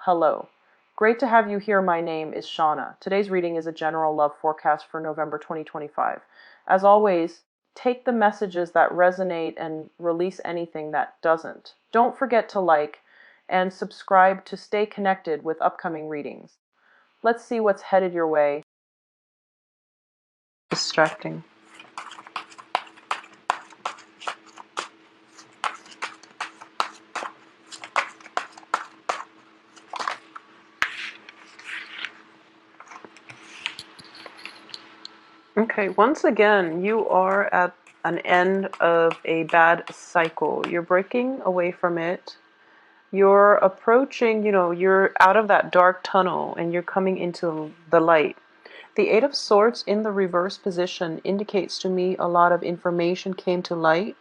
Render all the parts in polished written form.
Hello. Great to have you here. My name is Shauna. Today's reading is a general love forecast for November 2025. As always, take the messages that resonate and release anything that doesn't. Don't forget to like and subscribe to stay connected with upcoming readings. Let's see what's headed your way. Distracting. Okay, once again, you are at an end of a bad cycle. You're breaking away from it. You're approaching, you're out of that dark tunnel and you're coming into the light. The Eight of Swords in the reverse position indicates to me a lot of information came to light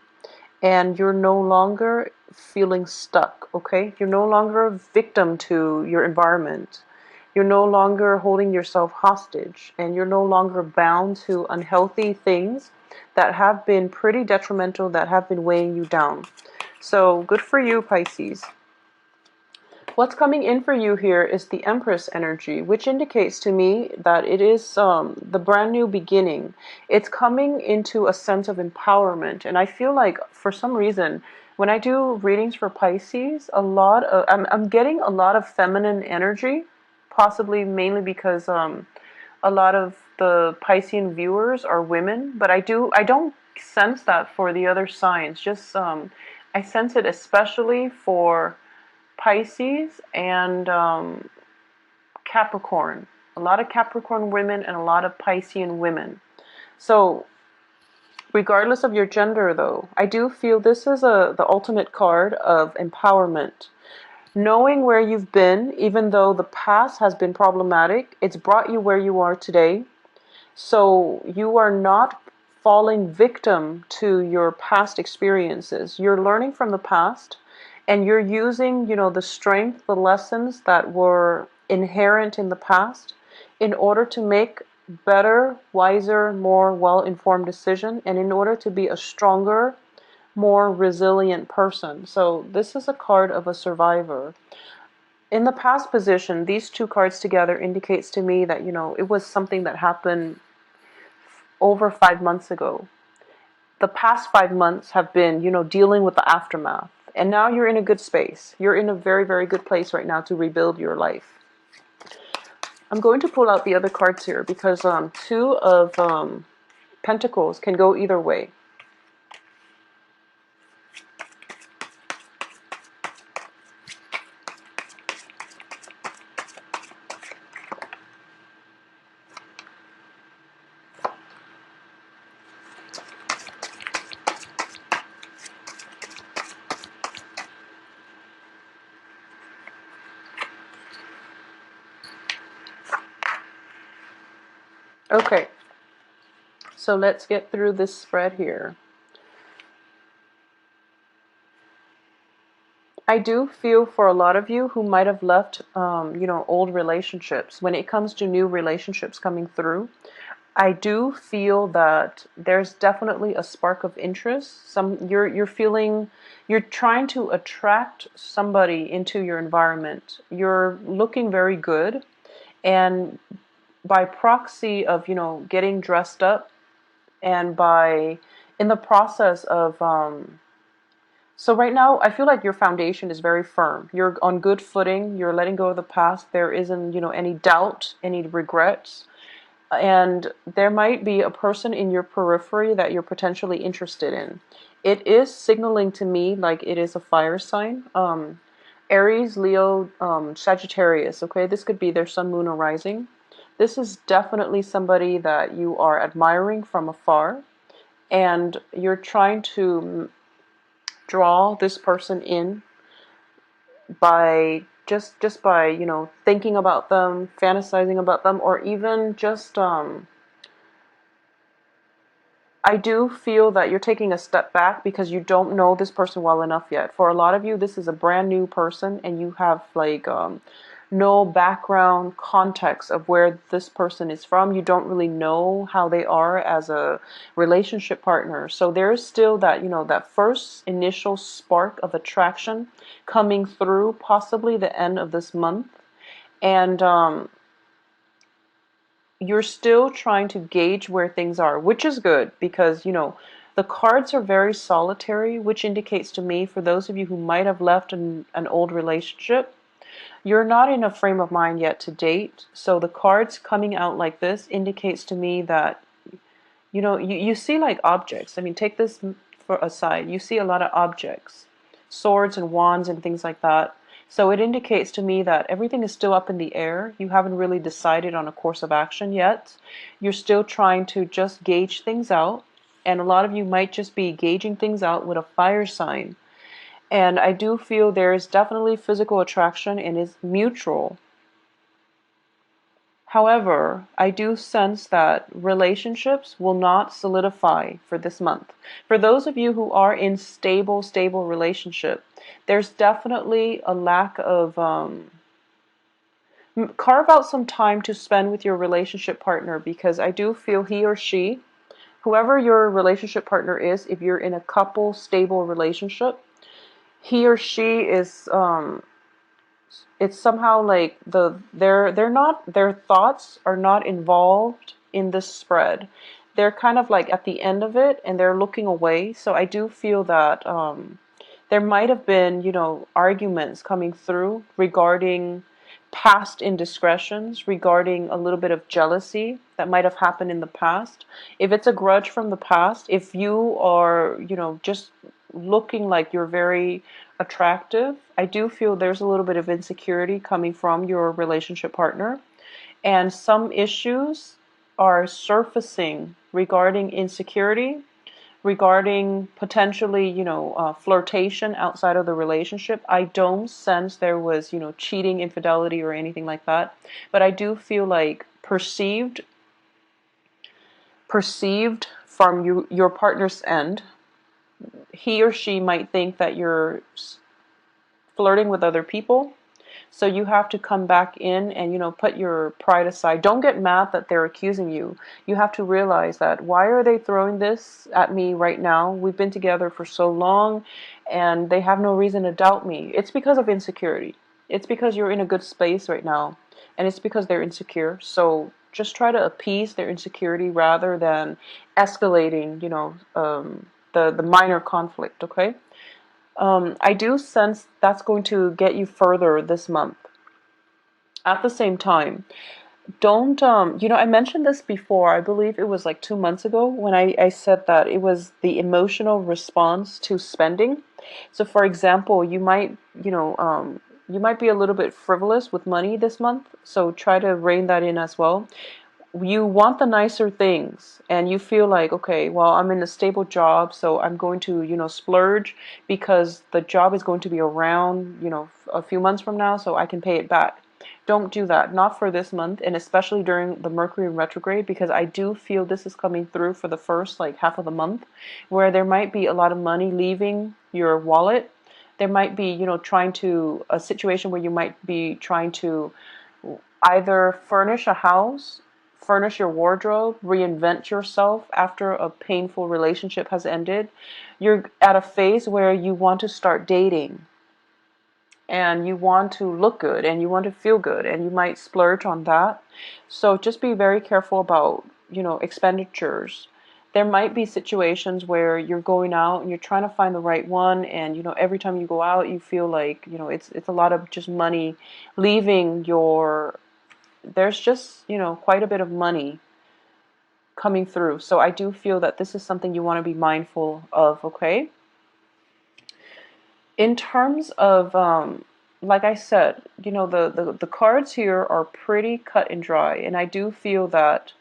and you're no longer feeling stuck, okay? You're no longer a victim to your environment. You're no longer holding yourself hostage, and you're no longer bound to unhealthy things that have been pretty detrimental, that have been weighing you down. So good for you, Pisces. What's coming in for you here is the Empress energy, which indicates to me that it is the brand new beginning. It's coming into a sense of empowerment. And I feel like for some reason, when I do readings for Pisces, I'm getting a lot of feminine energy, possibly mainly because a lot of the Piscean viewers are women, but I don't sense that for the other signs. Just I sense it especially for Pisces and Capricorn. A lot of Capricorn women and a lot of Piscean women. So regardless of your gender though, I do feel this is the ultimate card of empowerment. Knowing where you've been, even though the past has been problematic, it's brought you where you are today. So you are not falling victim to your past experiences. You're learning from the past. And you're using, the strength, the lessons that were inherent in the past in order to make better, wiser, more well-informed decision, and in order to be a stronger, more resilient person. So this is a card of a survivor. In the past position, these two cards together indicates to me that, it was something that happened over 5 months ago. The past 5 months have been, dealing with the aftermath. And now you're in a good space. You're in a very, very good place right now to rebuild your life. I'm going to pull out the other cards here because two of Pentacles can go either way. Okay, so let's get through this spread here. I do feel for a lot of you who might have left, old relationships. When it comes to new relationships coming through, I do feel that there's definitely a spark of interest. You're trying to attract somebody into your environment. You're looking very good, and by proxy of, getting dressed up, and in the process of, so right now I feel like your foundation is very firm. You're on good footing. You're letting go of the past. There isn't, any doubt, any regrets. And there might be a person in your periphery that you're potentially interested in. It is signaling to me like it is a fire sign. Aries, Leo, Sagittarius, okay? This could be their sun, moon, or rising. This is definitely somebody that you are admiring from afar. And you're trying to draw this person in by just by thinking about them, fantasizing about them, or even just I do feel that you're taking a step back because you don't know this person well enough yet. For a lot of you, this is a brand new person, and you have no background context of where this person is from. You don't really know how they are as a relationship partner. So there's still that, that first initial spark of attraction coming through, possibly the end of this month. And you're still trying to gauge where things are, which is good because, the cards are very solitary, which indicates to me, for those of you who might have left an old relationship, you're not in a frame of mind yet to date. So the cards coming out like this indicates to me that, you see like objects. I mean, take this for aside. You see a lot of objects, swords and wands and things like that. So it indicates to me that everything is still up in the air. You haven't really decided on a course of action yet. You're still trying to just gauge things out. And a lot of you might just be gauging things out with a fire sign. And I do feel there is definitely physical attraction and it's mutual. However, I do sense that relationships will not solidify for this month. For those of you who are in stable relationship, there's definitely a lack of, carve out some time to spend with your relationship partner, because I do feel he or she, whoever your relationship partner is, if you're in a couple stable relationship, he or she is, it's somehow like their thoughts are not involved in this spread. They're kind of like at the end of it and they're looking away. So I do feel that there might have been, arguments coming through regarding past indiscretions, regarding a little bit of jealousy that might have happened in the past. If it's a grudge from the past, if you are, just looking like you're very attractive, I do feel there's a little bit of insecurity coming from your relationship partner. And some issues are surfacing regarding insecurity, regarding potentially, flirtation outside of the relationship. I don't sense there was, cheating, infidelity, or anything like that. But I do feel like perceived from your partner's end, he or she might think that you're flirting with other people. So you have to come back in and, put your pride aside. Don't get mad that they're accusing you. You have to realize that, why are they throwing this at me right now? We've been together for so long and they have no reason to doubt me. It's because of insecurity. It's because you're in a good space right now, and it's because they're insecure. So just try to appease their insecurity rather than escalating, the minor conflict, okay? I do sense that's going to get you further this month. At the same time, don't, I mentioned this before. I believe it was like 2 months ago when I said that it was the emotional response to spending. So, for example, you might be a little bit frivolous with money this month. So try to rein that in as well. You want the nicer things and you feel like, okay, well, I'm in a stable job, so I'm going to, splurge because the job is going to be around, a few months from now, so I can pay it back. Don't do that. Not for this month, and especially during the Mercury retrograde, because I do feel this is coming through for the first like half of the month, where there might be a lot of money leaving your wallet. There might be, a situation where you might be trying to either furnish a house, furnish your wardrobe, reinvent yourself after a painful relationship has ended. You're at a phase where you want to start dating and you want to look good and you want to feel good, and you might splurge on that. So just be very careful about, expenditures. There might be situations where you're going out and you're trying to find the right one, and every time you go out you feel like, it's a lot of just money leaving your, there's just, quite a bit of money coming through. So I do feel that this is something you want to be mindful of, okay? In terms of, like I said, the cards here are pretty cut and dry. And I do feel that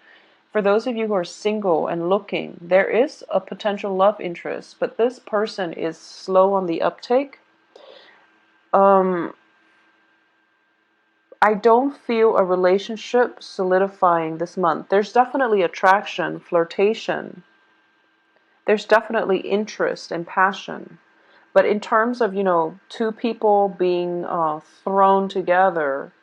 for those of you who are single and looking, there is a potential love interest, but this person is slow on the uptake. I don't feel a relationship solidifying this month. There's definitely attraction, flirtation. There's definitely interest and passion. But in terms of, two people being thrown together,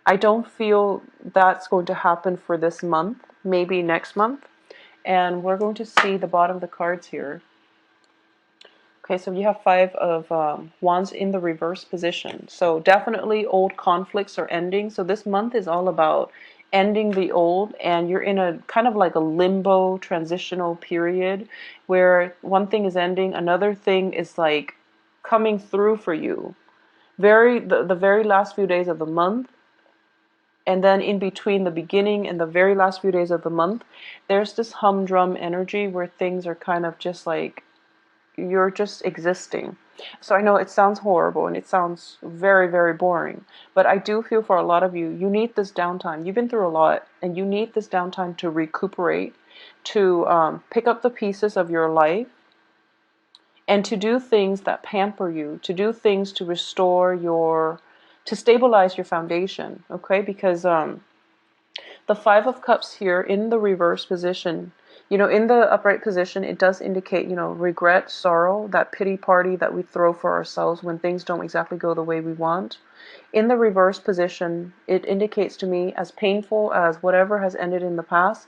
I don't feel that's going to happen for this month, maybe next month. And we're going to see the bottom of the cards here. Okay, so you have Five of Wands in the reverse position. So definitely old conflicts are ending. So this month is all about ending the old, and you're in a kind of like a limbo transitional period where one thing is ending, another thing is like coming through for you. The very last few days of the month, and then in between the beginning and the very last few days of the month, there's this humdrum energy where things are kind of just like you're just existing. So I know it sounds horrible and it sounds very, very boring, but I do feel for a lot of you, you need this downtime. You've been through a lot and you need this downtime to recuperate, to pick up the pieces of your life and to do things that pamper you, to do things to restore to stabilize your foundation, okay? Because the Five of Cups here in the reverse position, in the upright position, it does indicate, regret, sorrow, that pity party that we throw for ourselves when things don't exactly go the way we want. In the reverse position, it indicates to me, as painful as whatever has ended in the past,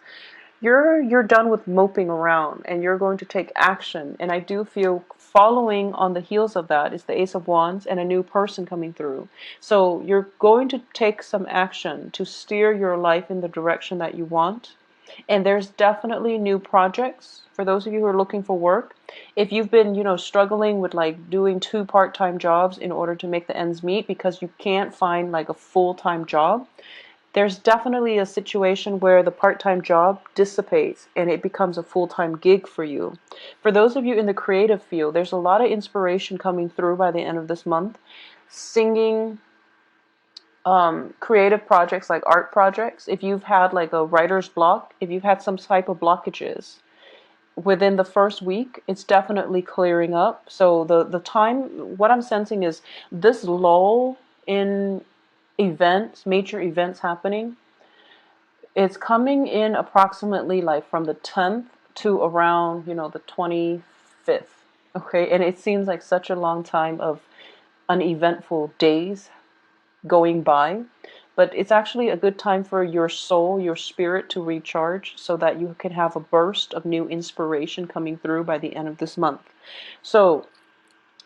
you're done with moping around and you're going to take action. And I do feel following on the heels of that is the Ace of Wands and a new person coming through. So you're going to take some action to steer your life in the direction that you want. And there's definitely new projects for those of you who are looking for work. If you've been, struggling with like doing two part-time jobs in order to make the ends meet because you can't find like a full-time job, there's definitely a situation where the part-time job dissipates and it becomes a full-time gig for you. For those of you in the creative field, there's a lot of inspiration coming through by the end of this month. Singing, creative projects like art projects. If you've had like a writer's block, if you've had some type of blockages within the first week, it's definitely clearing up. So the time, what I'm sensing is this lull in events, major events happening, it's coming in approximately like from the 10th to around, the 25th. Okay, and it seems like such a long time of uneventful days going by, but it's actually a good time for your soul, your spirit to recharge so that you can have a burst of new inspiration coming through by the end of this month. So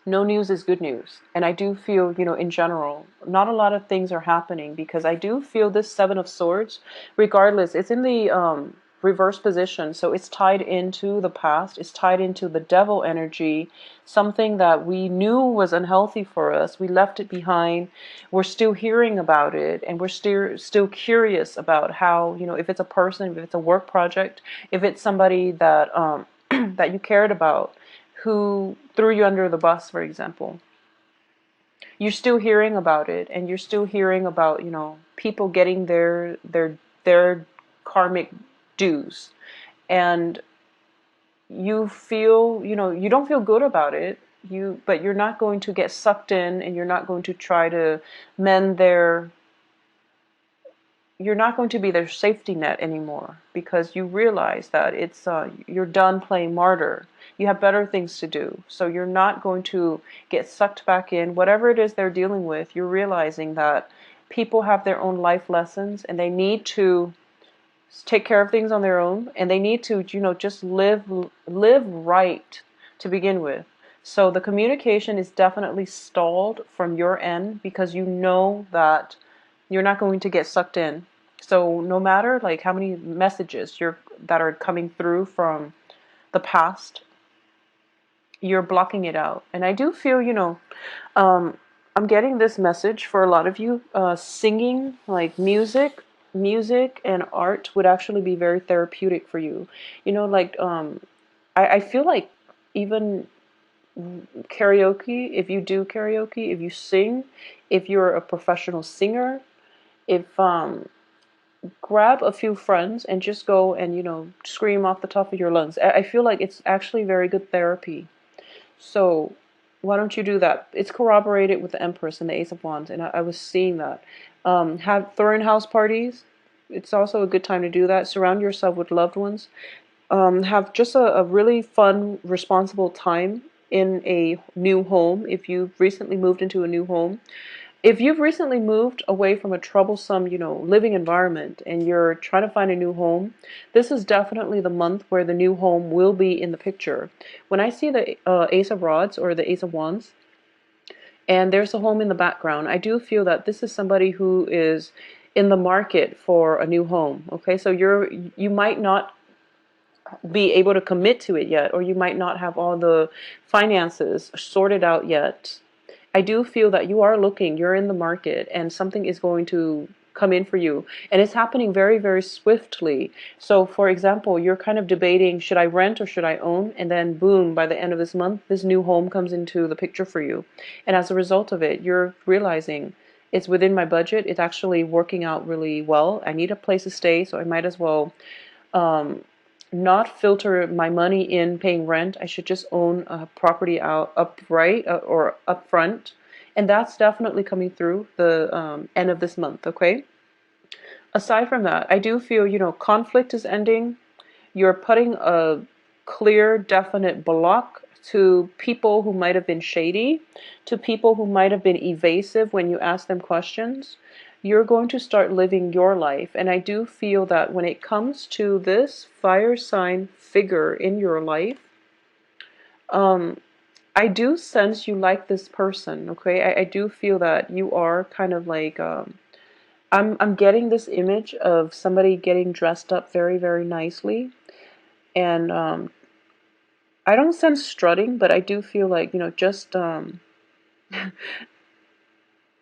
no news is good news. And I do feel, in general, not a lot of things are happening because I do feel this Seven of Swords, regardless, it's in the reverse position. So it's tied into the past. It's tied into the devil energy, something that we knew was unhealthy for us. We left it behind. We're still hearing about it. And we're still curious about how, if it's a person, if it's a work project, if it's somebody that, that you cared about, who threw you under the bus, for example. You're still hearing about it, and you're still hearing about, people getting their karmic dues. And you feel, you don't feel good about it, but you're not going to get sucked in, and you're not going to try to mend you're not going to be their safety net anymore because you realize that you're done playing martyr. You have better things to do. So you're not going to get sucked back in. Whatever it is they're dealing with, you're realizing that people have their own life lessons and they need to take care of things on their own, and they need to, just live right to begin with. So the communication is definitely stalled from your end because you know that you're not going to get sucked in. So no matter like how many messages that are coming through from the past, you're blocking it out. And I do feel, I'm getting this message for a lot of you. Singing, like music and art would actually be very therapeutic for you. I feel like even karaoke, if you do karaoke, if you sing, if you're a professional singer, if grab a few friends and just go and scream off the top of your lungs. I feel like it's actually very good therapy. So why don't you do that? It's corroborated with the Empress and the Ace of Wands, and I was seeing that. Throw in house parties. It's also a good time to do that. Surround yourself with loved ones. Have just a really fun, responsible time in a new home if you've recently moved into a new home. If you've recently moved away from a troublesome, living environment and you're trying to find a new home, this is definitely the month where the new home will be in the picture. When I see the Ace of Rods or the Ace of Wands, and there's a home in the background, I do feel that this is somebody who is in the market for a new home. Okay, so you might not be able to commit to it yet, or you might not have all the finances sorted out yet. I do feel that you are looking, you're in the market, and something is going to come in for you. And it's happening very, very swiftly. So, for example, you're kind of debating, should I rent or should I own? And then, boom, by the end of this month, this new home comes into the picture for you. And as a result of it, you're realizing it's within my budget. It's actually working out really well. I need a place to stay, so I might as well not filter my money in paying rent. I should just own a property out upright or up front. And that's definitely coming through the end of this month, okay? Aside from that, I do feel, conflict is ending. You're putting a clear, definite block to people who might have been shady, to people who might have been evasive when you ask them questions. You're going to start living your life. And I do feel that when it comes to this fire sign figure in your life, I do sense you like this person, okay? I do feel that you are kind of like, I'm getting this image of somebody getting dressed up very, very nicely. And I don't sense strutting, but I do feel like, just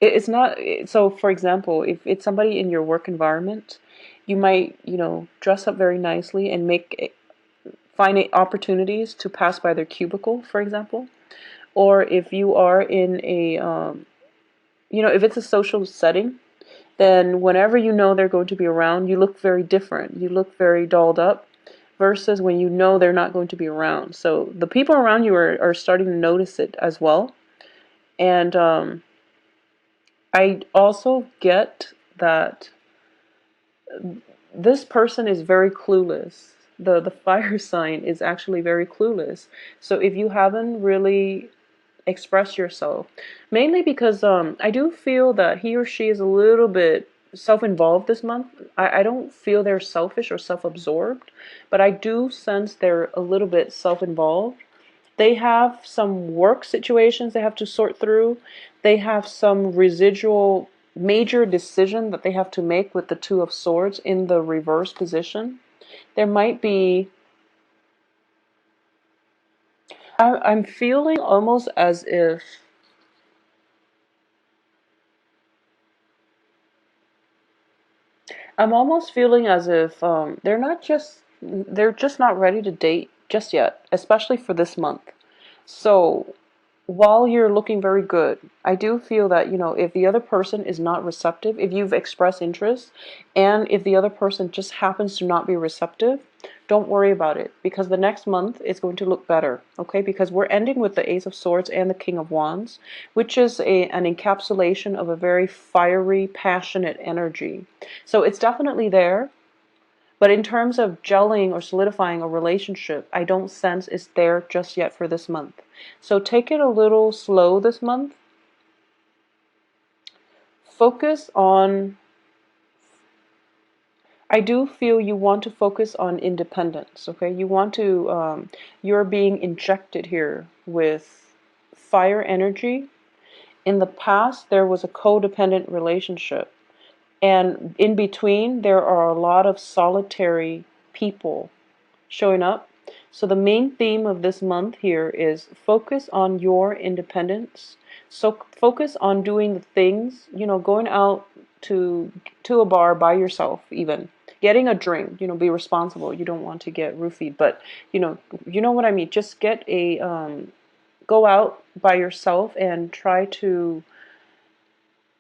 it's not. So, for example, if it's somebody in your work environment, you might, dress up very nicely and find opportunities to pass by their cubicle, for example. Or if you are in a, if it's a social setting, then whenever you know they're going to be around, you look very different. You look very dolled up versus when you know they're not going to be around. So the people around you are starting to notice it as well. And I also get that this person is very clueless. The fire sign is actually very clueless. So if you haven't really expressed yourself, mainly because I do feel that he or she is a little bit self-involved this month. I don't feel they're selfish or self-absorbed, but I do sense they're a little bit self-involved. They have some work situations they have to sort through. They have some residual major decision that they have to make with the Two of Swords in the reverse position. There might be, I'm feeling almost as if, I'm almost feeling as if they're just not ready to date just yet, especially for this month. So while you're looking very good, I do feel that, if the other person is not receptive, if you've expressed interest, and if the other person just happens to not be receptive, don't worry about it, because the next month is going to look better, okay? Because we're ending with the Ace of Swords and the King of Wands, which is an encapsulation of a very fiery, passionate energy. So it's definitely there. But in terms of gelling or solidifying a relationship, I don't sense it's there just yet for this month. So take it a little slow this month. Focus on, I do feel you want to focus on independence, okay? You want to, you're being injected here with fire energy. In the past, there was a codependent relationship. And in between, there are a lot of solitary people showing up. So the main theme of this month here is focus on your independence. So focus on doing the things, going out to a bar by yourself, even getting a drink, be responsible. You don't want to get roofied, but you know what I mean. Just get a go out by yourself and try to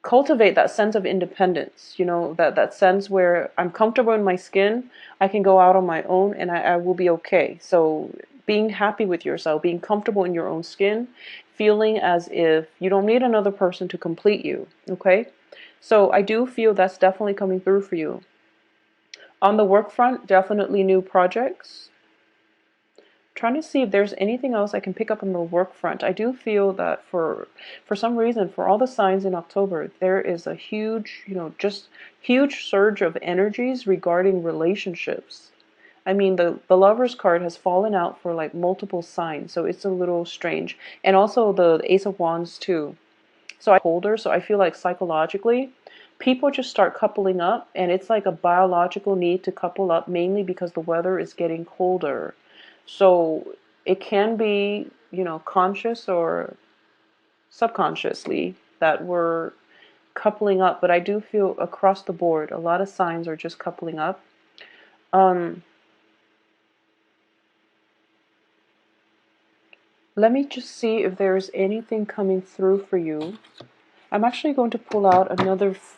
cultivate that sense of independence, that sense where I'm comfortable in my skin, I can go out on my own and I will be okay. So being happy with yourself, being comfortable in your own skin, feeling as if you don't need another person to complete you, okay? So I do feel that's definitely coming through for you. On the work front, definitely new projects. trying to see if there's anything else I can pick up on the work front. I do feel that for some reason, for all the signs in October, there is a huge, just huge surge of energies regarding relationships. I mean, the Lover's card has fallen out for like multiple signs, so it's a little strange. And also the Ace of Wands too. So I colder, so I feel like psychologically, people just start coupling up, and it's like a biological need to couple up, mainly because the weather is getting colder. So it can be, conscious or subconsciously that we're coupling up, but I do feel across the board, a lot of signs are just coupling up. Let me just see if there's anything coming through for you. I'm actually going to pull out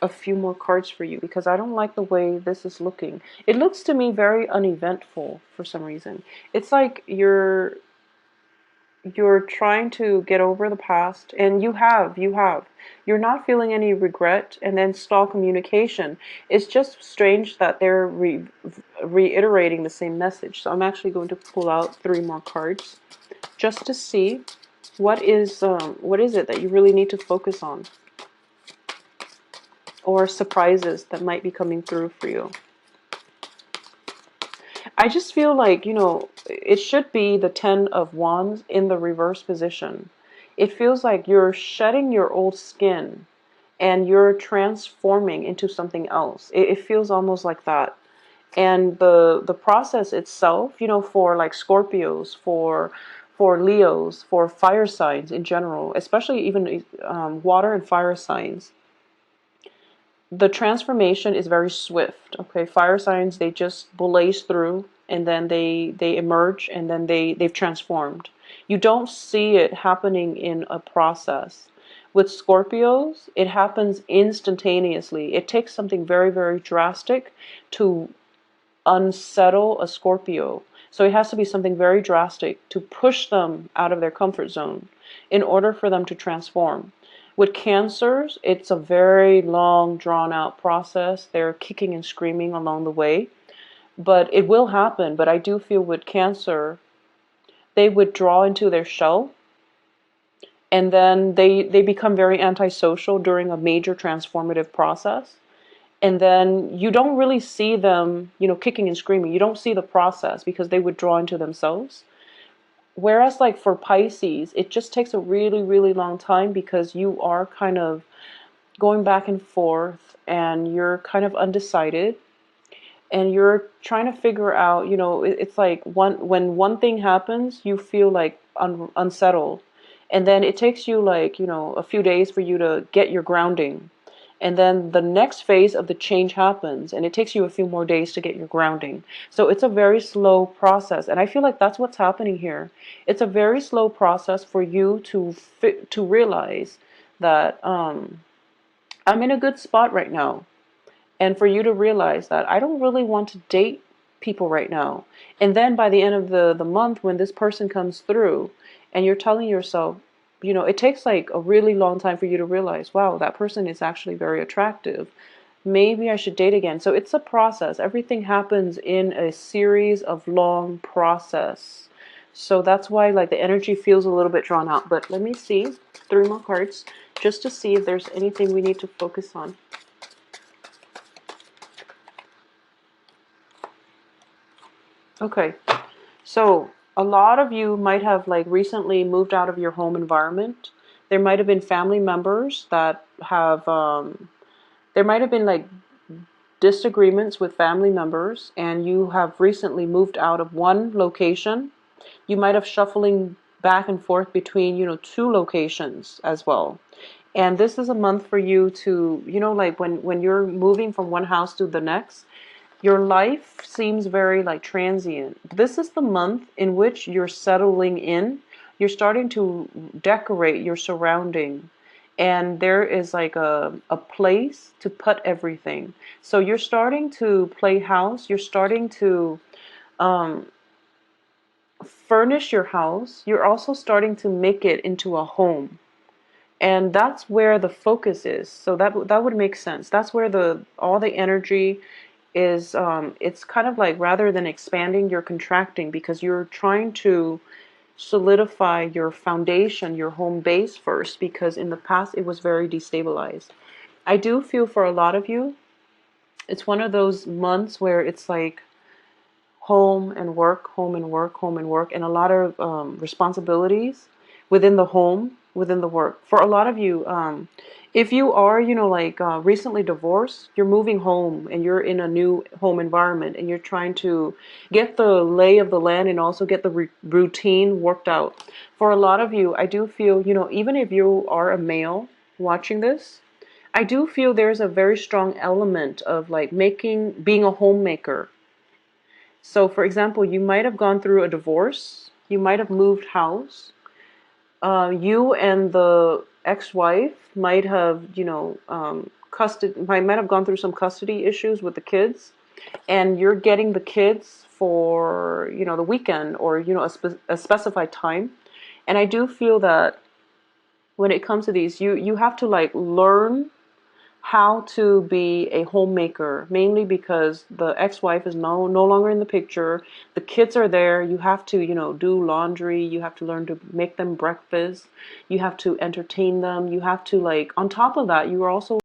a few more cards for you because I don't like the way this is looking. It looks to me very uneventful for some reason. It's like you're trying to get over the past, and you have. You're not feeling any regret, and then stall communication. It's just strange that they're reiterating the same message. So I'm actually going to pull out 3 more cards just to see what is it that you really need to focus on, or surprises that might be coming through for you. I just feel like, it should be the 10 of Wands in the reverse position. It feels like you're shedding your old skin and you're transforming into something else. It feels almost like that. And the process itself, for like Scorpios, for Leos, for fire signs in general, especially even water and fire signs, the transformation is very swift. Okay, fire signs, they just blaze through, and then they emerge, and then they've transformed. You don't see it happening in a process. With Scorpios, it happens instantaneously. It takes something very, very drastic to unsettle a Scorpio. So it has to be something very drastic to push them out of their comfort zone in order for them to transform. With Cancers, it's a very long, drawn out process. They're kicking and screaming along the way, but it will happen. But I do feel with Cancer, they withdraw into their shell, and then they become very antisocial during a major transformative process. And then you don't really see them, kicking and screaming. You don't see the process because they withdraw into themselves. Whereas like for Pisces, it just takes a really, really long time because you are kind of going back and forth, and you're kind of undecided, and you're trying to figure out, it's like when one thing happens, you feel like unsettled. And then it takes you like, a few days for you to get your grounding. And then the next phase of the change happens, and it takes you a few more days to get your grounding. So it's a very slow process, and I feel like that's what's happening here. It's a very slow process for you to realize that I'm in a good spot right now, and for you to realize that I don't really want to date people right now. And then by the end of the month, when this person comes through, and you're telling yourself, it takes like a really long time for you to realize, wow, that person is actually very attractive. Maybe I should date again. So it's a process. Everything happens in a series of long process. So that's why like the energy feels a little bit drawn out. But let me see 3 more cards just to see if there's anything we need to focus on. Okay, so a lot of you might have like recently moved out of your home environment. There might have been family members that have, there might have been like disagreements with family members, and you have recently moved out of one location. You might have shuffling back and forth between, 2 locations as well. And this is a month for you to, like when you're moving from one house to the next, your life seems very like transient. This is the month in which you're settling in. You're starting to decorate your surrounding. And there is like a place to put everything. So you're starting to play house. You're starting to um, furnish your house. You're also starting to make it into a home. And that's where the focus is. So that would make sense. That's where all the energy is it's kind of like rather than expanding, you're contracting because you're trying to solidify your foundation, your home base first, because in the past it was very destabilized. I do feel for a lot of you, it's one of those months where it's like home and work, home and work, home and work, and a lot of responsibilities within the home, within the work. For a lot of you, if you are, like recently divorced, you're moving home and you're in a new home environment and you're trying to get the lay of the land and also get the routine worked out. For a lot of you, I do feel, even if you are a male watching this, I do feel there's a very strong element of like being a homemaker. So, for example, you might have gone through a divorce, you might have moved house, you and the ex-wife might have, might have gone through some custody issues with the kids, and you're getting the kids for, the weekend or, a specified time. And I do feel that when it comes to these, you have to like learn how to be a homemaker, mainly because the ex-wife is no longer in the picture. The kids are there. You have to, do laundry. You have to learn to make them breakfast. You have to entertain them. You have to like, on top of that, you are also